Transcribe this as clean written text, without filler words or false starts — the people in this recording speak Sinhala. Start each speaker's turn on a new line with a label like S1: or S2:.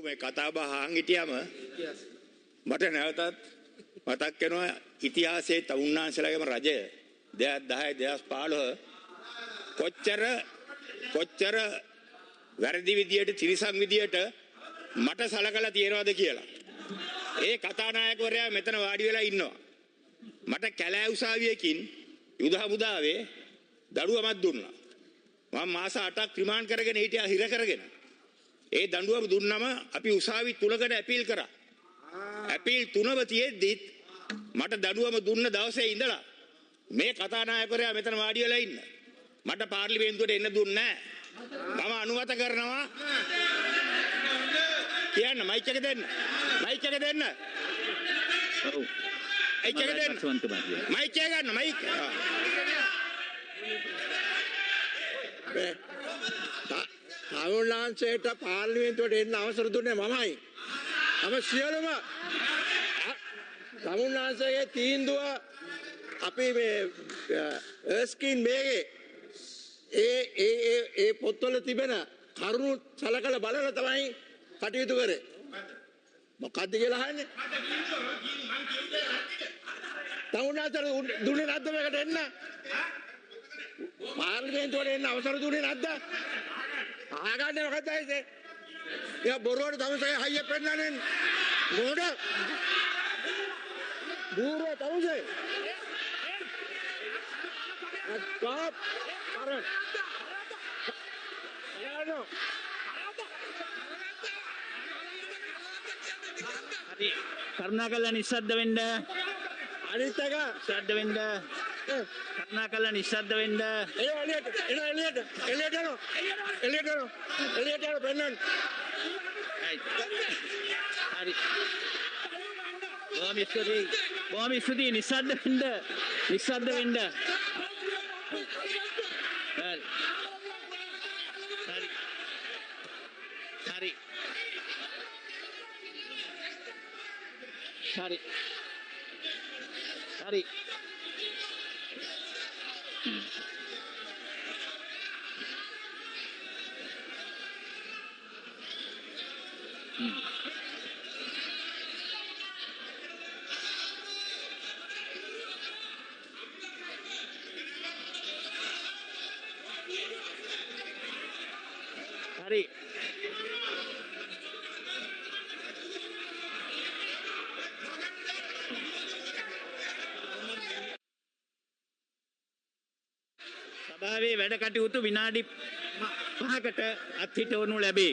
S1: මේ කතා බහ අහන් හිටියම මට නැවතත් මතක් වෙනවා ඉතිහාසයේ තවුන්නාන්සලාගේම රජය 2010 2015 කොච්චර වැරදි විදියට තිරිසන් විදියට මට සලකලා තියනවද කියලා. ඒ කතානායකවරයා මෙතන වාඩි වෙලා ඉන්නවා. මට කැලෑ උසාවියකින් යුද හමුදාවේ දඩුවමක් දුන්නා. මම මාස 8ක් රිමාන්ඩ් කරගෙන හිටියා හිර කරගෙන. ඒ දඬුවම දුන්නම අපි උසාවි 3කට ඇපීල් කරා. ඇපීල් 3ව තියෙද්දිත් මට දඬුවම දුන්න දවසේ ඉඳලා මේ කතානායකවරයා මෙතන වාඩි වෙලා ඉන්න. මට පාර්ලිමේන්තුවට එන්න දුන්නේ නැහැ. මම අනුමත කරනවා. කියන්න මයික් එක දෙන්න. මයික් එක දෙන්න. ඔව්. මයික් එක දෙන්න. මයික් එක ගන්න මයික්.
S2: තවුන්නාන්සේට පාර්ලිමේන්තුවට එන්න අවසර දුන්නේ මමයි. සියලුම තමුන්නාන්සේගේ තීන්දුව අපි මේ ස්කින් මේගේ ඒ පොත්වල තිබෙන කරුණු සලකලා බලලා තමයි කටයුතු කරේ. මොකද්ද කියලා අහන්නේ? තමුන්නාන්සේට දුන්නේ නැද්ද මේකට එන්න? පාර්ලිමේන්තුවට එන්න අවසර දුන්නේ නැද්ද? ආගන්නේ මොකද්ද ඒ? या बोरोड तमसे हाइए पेन्नाने गोड बूरो तमसे स्टॉप करें यानो
S3: හරි කරුණාකරලා නිශ්ශබ්ද වෙන්න
S2: අනිත් එක
S3: නිශ්ශබ්ද වෙන්න කරුණාකරලා නිශ්ශබ්ද වෙන්න
S2: එලියට පෙන්නන්න
S3: හරි බොහොම ස්තුතියි නිශ්ශබ්ද වෙන්න නිශ්ශබ්ද වෙන්න හරි හරි හරි හරි සභාවේ වැඩ කටයුතු විනාඩි 5කට අත්හිටවනු ලැබේ.